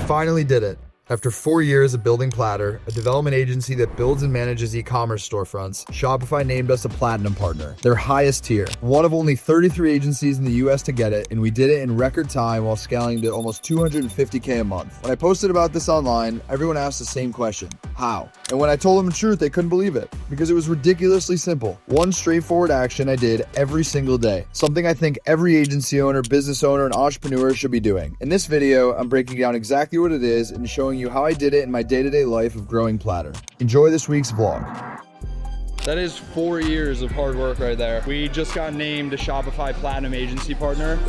finally did it. After 4 years of building Platter, a development agency that builds and manages e-commerce storefronts, Shopify named us a Platinum Partner, their highest tier. One of only 33 agencies in the US to get it, and we did it in record time while scaling to almost $250K a month. When I posted about this online, everyone asked the same question: how? And when I told them the truth, they couldn't believe it, because it was ridiculously simple. One straightforward action I did every single day. Something I think every agency owner, business owner, and entrepreneur should be doing. In this video, I'm breaking down exactly what it is and showing you how I did it in my day-to-day life of growing Platter. Enjoy this week's vlog. That is 4 years of hard work right there. We just got named a Shopify Platinum Agency Partner. The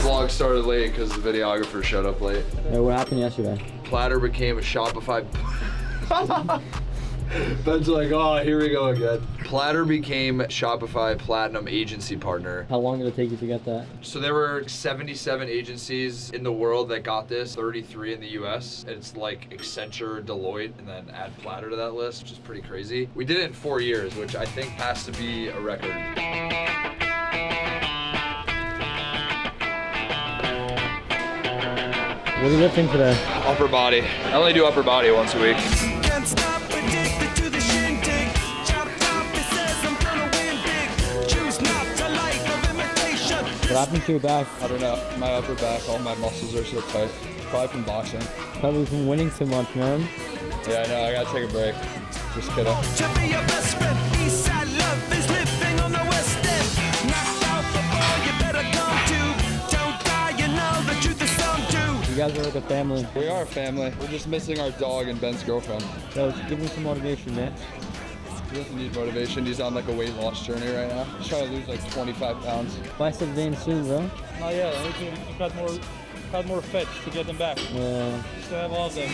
vlog started late because the videographer showed up late. Hey, what happened yesterday? Platter became a Shopify... Ben's like, oh, here we go again. Platter became Shopify Platinum Agency Partner. How long did it take you to get that? So there were 77 agencies in the world that got this, 33 in the US. It's like Accenture, Deloitte, and then add Platter to that list, which is pretty crazy. We did it in 4 years, which I think has to be a record. What are you lifting today? Upper body. I only do upper body once a week. What happened to your back? I don't know. My upper back, all my muscles are so tight. Probably from boxing. Probably from winning too much, man. Yeah, I know. I gotta take a break. Just kidding. You guys are like a family. We are a family. We're just missing our dog and Ben's girlfriend. So give me some motivation, man. He doesn't need motivation. He's on like a weight loss journey right now. He's trying to lose like 25 pounds. Biceps vein soon, bro. Oh yeah, I need to cut more fat to get them back. Yeah. Just to have all of them.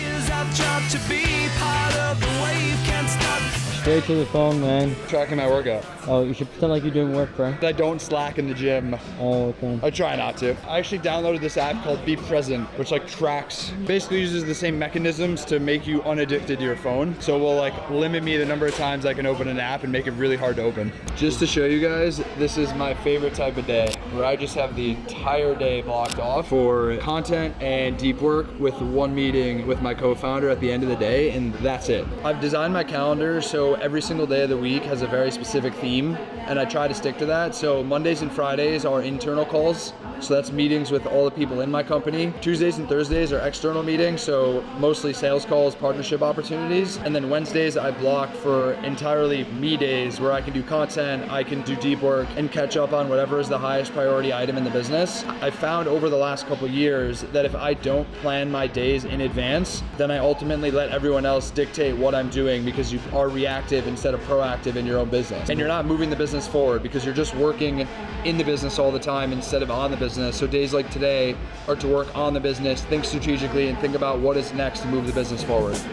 Straight to the phone, man. Tracking my workout. Oh, you should pretend like you're doing work, bro. I don't slack in the gym. Oh, okay. I try not to. I actually downloaded this app called Be Present, which like tracks, basically uses the same mechanisms to make you unaddicted to your phone. So it will like limit me the number of times I can open an app and make it really hard to open. Just to show you guys, this is my favorite type of day, where I just have the entire day blocked off for content and deep work with one meeting with my co-founder at the end of the day, and that's it. I've designed my calendar so every single day of the week has a very specific theme, and I try to stick to that. So Mondays and Fridays are internal calls. So that's meetings with all the people in my company. Tuesdays and Thursdays are external meetings, so mostly sales calls, partnership opportunities. And then Wednesdays I block for entirely me days where I can do content, I can do deep work, and catch up on whatever is the highest priority item in the business. I found over the last couple years that if I don't plan my days in advance, then I ultimately let everyone else dictate what I'm doing, because you are reactive instead of proactive in your own business. And you're not moving the business forward because you're just working in the business all the time instead of on the business. So days like today are to work on the business, think strategically, and think about what is next to move the business forward. So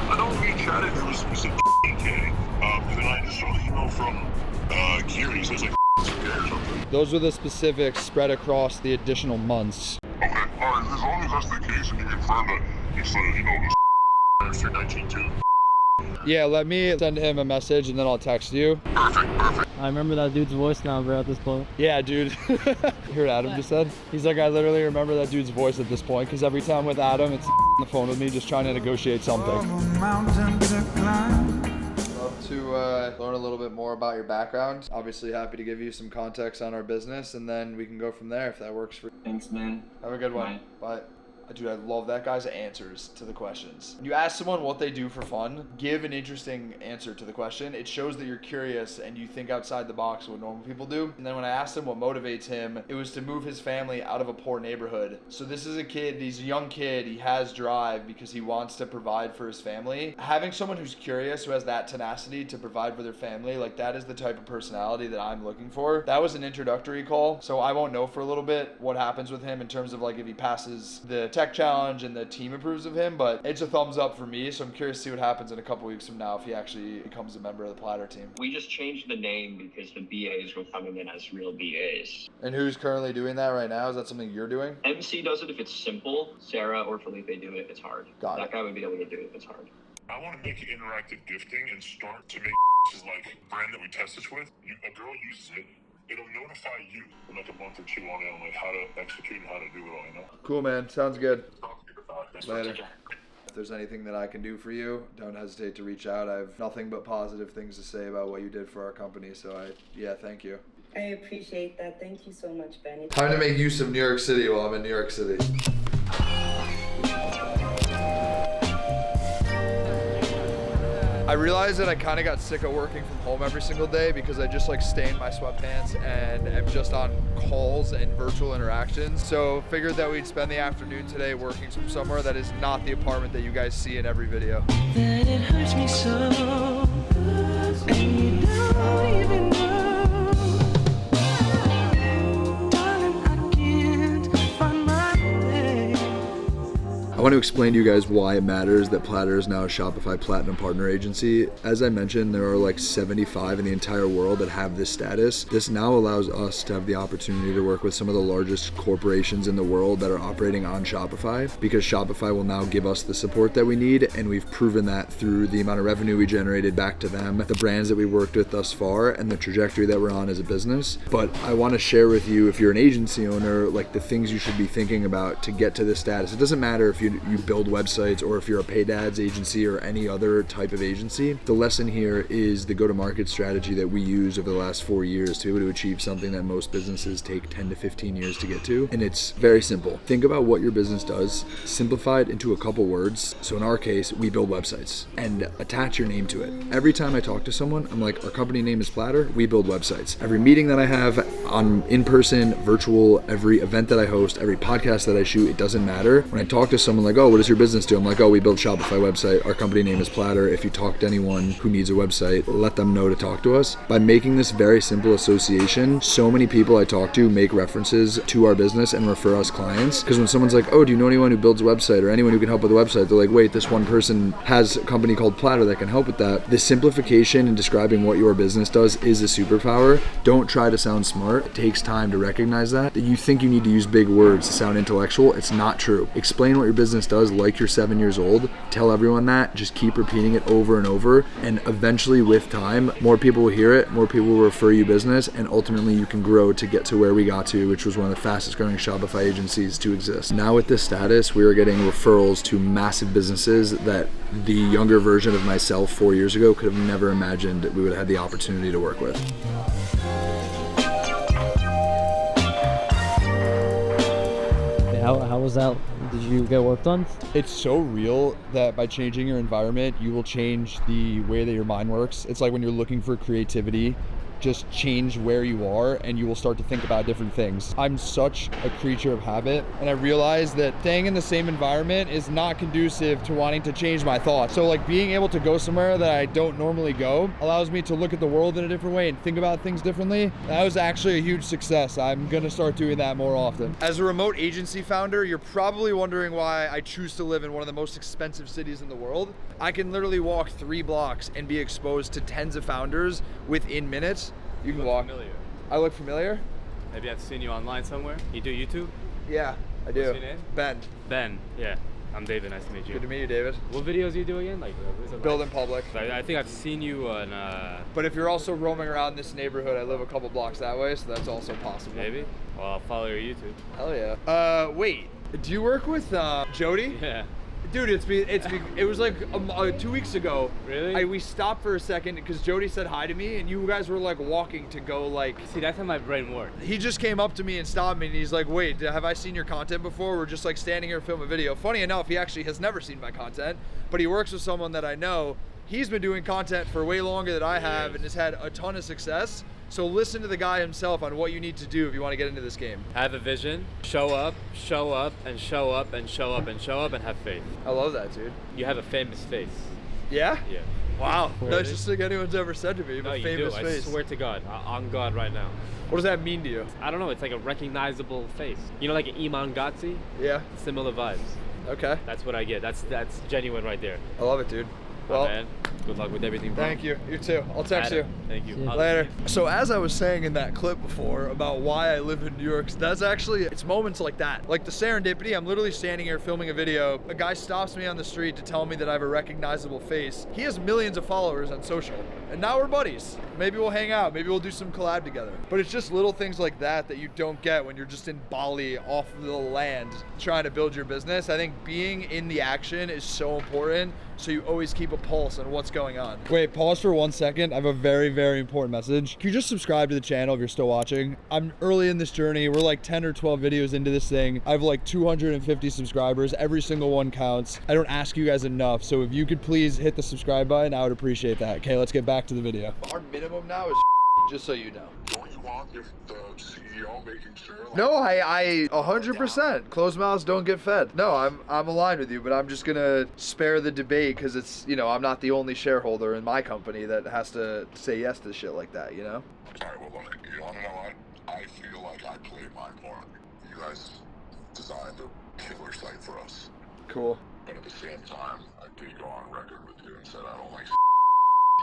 I know we chatted for a specific K, and then I just saw the email from Kieran. He says like K or something. Those are the specifics spread across the additional months. Okay, alright, as long as that's the case and you confirm that it's the 19 too. Yeah, let me send him a message and then I'll text you. Perfect. I remember that dude's voice now, bro, at this point. Yeah, dude. You heard Adam just said? He's like, I literally remember that dude's voice at this point, because every time with Adam, it's on the phone with me just trying to negotiate something. Love to learn a little bit more about your background. Obviously happy to give you some context on our business, and then we can go from there if that works for you. Thanks, man. Have a good one. Bye. Dude, I love that guy's answers to the questions. When you ask someone what they do for fun, give an interesting answer to the question. It shows that you're curious and you think outside the box of what normal people do. And then when I asked him what motivates him, it was to move his family out of a poor neighborhood. So this is a kid, he's a young kid, he has drive because he wants to provide for his family. Having someone who's curious, who has that tenacity to provide for their family, like that is the type of personality that I'm looking for. That was an introductory call, so I won't know for a little bit what happens with him in terms of like if he passes the test tech challenge and the team approves of him, but it's a thumbs up for me. So I'm curious to see what happens in a couple weeks from now if he actually becomes a member of the Platter team. We just changed the name because the BAs were coming in as real BAs. And who's currently doing that right now? Is that something you're doing? MC does it if it's simple. Sarah or Felipe do it if it's hard. Got that it. guy would be able to do it if it's hard. I want to make interactive gifting and start to make is like a brand that we test this with. A girl uses it, it'll notify you in like a month or two on it on like how to execute and how to do it all, you know? Cool, man. Sounds good. Thanks. Later. If there's anything that I can do for you, don't hesitate to reach out. I have nothing but positive things to say about what you did for our company. So thank you. I appreciate that. Thank you so much, Benny. Time to make use of New York City while I'm in New York City. I realized that I kind of got sick of working from home every single day because I just like stay in my sweatpants and am just on calls and virtual interactions. So figured that we'd spend the afternoon today working from somewhere that is not the apartment that you guys see in every video. That it hurts me so, and you don't even know. Darling, I can't find my way. I want to explain to you guys why it matters that Platter is now a Shopify Platinum Partner Agency. As I mentioned, there are like 75 in the entire world that have this status. This now allows us to have the opportunity to work with some of the largest corporations in the world that are operating on Shopify, because Shopify will now give us the support that we need, and we've proven that through the amount of revenue we generated back to them, the brands that we worked with thus far, and the trajectory that we're on as a business. But I want to share with you, if you're an agency owner, like the things you should be thinking about to get to this status. It doesn't matter if you build websites or if you're a paid ads agency or any other type of agency. The lesson here is the go-to-market strategy that we use over the last 4 years to be able to achieve something that most businesses take 10 to 15 years to get to. And it's very simple. Think about what your business does, simplify it into a couple words. So in our case, we build websites, and attach your name to it. Every time I talk to someone, I'm like, our company name is Platter, we build websites. Every meeting that I have on in-person, virtual, every event that I host, every podcast that I shoot, it doesn't matter. When I talk to someone like, oh, what does your business do? I'm like, oh, we build Shopify website. Our company name is Platter. If you talk to anyone who needs a website, let them know to talk to us. By making this very simple association, so many people I talk to make references to our business and refer us clients. Because when someone's like, oh, do you know anyone who builds a website or anyone who can help with a website? They're like, wait, this one person has a company called Platter that can help with that. The simplification and describing what your business does is a superpower. Don't try to sound smart. It takes time to recognize that you think you need to use big words to sound intellectual. It's not true. Explain what your business does like you're 7 years old. Tell everyone that. Just keep repeating it over and over. And eventually, with time, more people will hear it, more people will refer you business, and ultimately you can grow to get to where we got to, which was one of the fastest growing Shopify agencies to exist. Now with this status, we are getting referrals to massive businesses that the younger version of myself 4 years ago could have never imagined we would have had the opportunity to work with. How was that? Did you get work done? It's so real that by changing your environment, you will change the way that your mind works. It's like when you're looking for creativity, just change where you are and you will start to think about different things. I'm such a creature of habit, and I realized that staying in the same environment is not conducive to wanting to change my thoughts. So like being able to go somewhere that I don't normally go allows me to look at the world in a different way and think about things differently. That was actually a huge success. I'm gonna start doing that more often. As a remote agency founder, you're probably wondering why I choose to live in one of the most expensive cities in the world. I can literally walk 3 blocks and be exposed to tens of founders within minutes. You can walk. Familiar. I look familiar? Maybe I've seen you online somewhere. You do YouTube? Yeah, I do. What's your name? Ben. Ben. Yeah. I'm David. Nice to meet you. Good to meet you, David. What videos do you do again? Like Build in public. I think I've seen you on. But if you're also roaming around this neighborhood, I live a couple blocks that way, so that's also possible. Maybe. Well, I'll follow your YouTube. Hell yeah. Wait. Do you work with Jody? Yeah. Dude, it was like 2 weeks ago. Really? We stopped for a second because Jody said hi to me, and you guys were like walking to go like. See, that's how my brain works. He just came up to me and stopped me, and he's like, "Wait, have I seen your content before?" We're just like standing here filming a video. Funny enough, he actually has never seen my content, but he works with someone that I know. He's been doing content for way longer than I have, and has had a ton of success. So listen to the guy himself on what you need to do if you want to get into this game. Have a vision, show up, show up, and show up, and show up, and show up, and have faith. I love that, dude. You have a famous face. Yeah? Yeah. Wow, nicest thing anyone's ever said to me. No, A you famous do. face. I swear to God, on God right now. What does that mean to you? I don't know. It's like a recognizable face. You know, like an Iman Gotzi? Yeah. Similar vibes. Okay. That's what I get. That's genuine right there. I love it, dude. Well, Well, man, good luck with everything, bro. thank you. You too. I'll text you. Thank you. Yeah. Later. So as I was saying in that clip before about why I live in New York, that's actually, it's moments like that. Like the serendipity, I'm literally standing here filming a video. A guy stops me on the street to tell me that I have a recognizable face. He has millions of followers on social. And now we're buddies. Maybe we'll hang out. Maybe we'll do some collab together. But it's just little things like that that you don't get when you're just in Bali off the land trying to build your business. I think being in the action is so important. So you always keep a pulse on what's going on. Wait, pause for 1 second. I have a very, very important message. Can you just subscribe to the channel if you're still watching? I'm early in this journey. We're like 10 or 12 videos into this thing. I have like 250 subscribers. Every single one counts. I don't ask you guys enough. So if you could please hit the subscribe button, I would appreciate that. Okay, let's get back to the video. Our minimum now is just so you know. Don't you want if the CEO making sure? Like, No, I 100%. Closed mouths don't get fed. No, I'm aligned with you, but I'm just gonna spare the debate because it's, you know, I'm not the only shareholder in my company that has to say yes to shit like that, you know? Alright, well look, you wanna know what? I feel like I played my part. You guys designed a killer site for us. Cool. But at the same time, I did go on record with you and said I don't like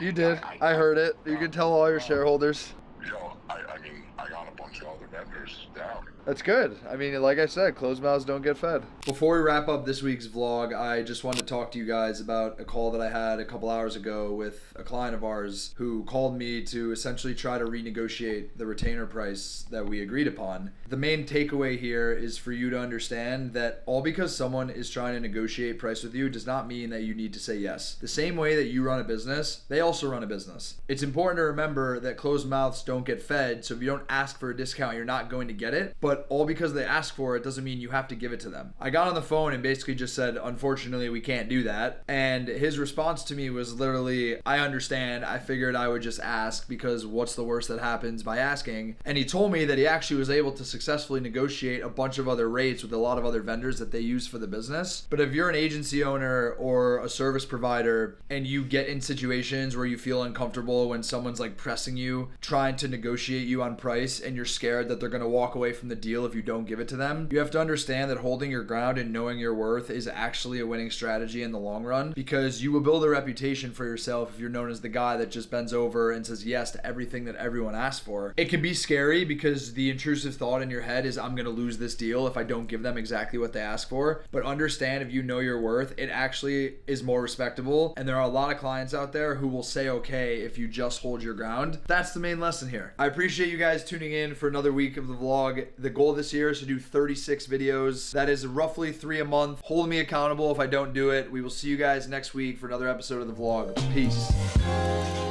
You did. I heard it. You can tell all your shareholders. Yo, I mean, I got a bunch of other vendors down. That's good. I mean, like I said, closed mouths don't get fed. Before we wrap up this week's vlog, I just wanted to talk to you guys about a call that I had a couple hours ago with a client of ours who called me to essentially try to renegotiate the retainer price that we agreed upon. The main takeaway here is for you to understand that all because someone is trying to negotiate price with you does not mean that you need to say yes. The same way that you run a business, they also run a business. It's important to remember that closed mouths don't get fed, so if you don't ask for a discount, you're not going to get it. But all because they ask for it doesn't mean you have to give it to them. I got on the phone and basically just said, unfortunately, we can't do that. And his response to me was literally, I understand. I figured I would just ask because what's the worst that happens by asking? And he told me that he actually was able to successfully negotiate a bunch of other rates with a lot of other vendors that they use for the business. But if you're an agency owner or a service provider and you get in situations where you feel uncomfortable when someone's like pressing you, trying to negotiate you on price, and you're scared that they're going to walk away from the deal if you don't give it to them, you have to understand that holding your ground and knowing your worth is actually a winning strategy in the long run, because you will build a reputation for yourself if you're known as the guy that just bends over and says yes to everything that everyone asks for. It can be scary because the intrusive thought in your head is, I'm going to lose this deal if I don't give them exactly what they ask for. But understand, if you know your worth, it actually is more respectable, and there are a lot of clients out there who will say okay if you just hold your ground. That's the main lesson here. I appreciate you guys tuning in for another week of the vlog. The goal this year is to do 36 videos. That is roughly 3 a month. Hold me accountable if I don't do it. We will see you guys next week for another episode of the vlog. Peace.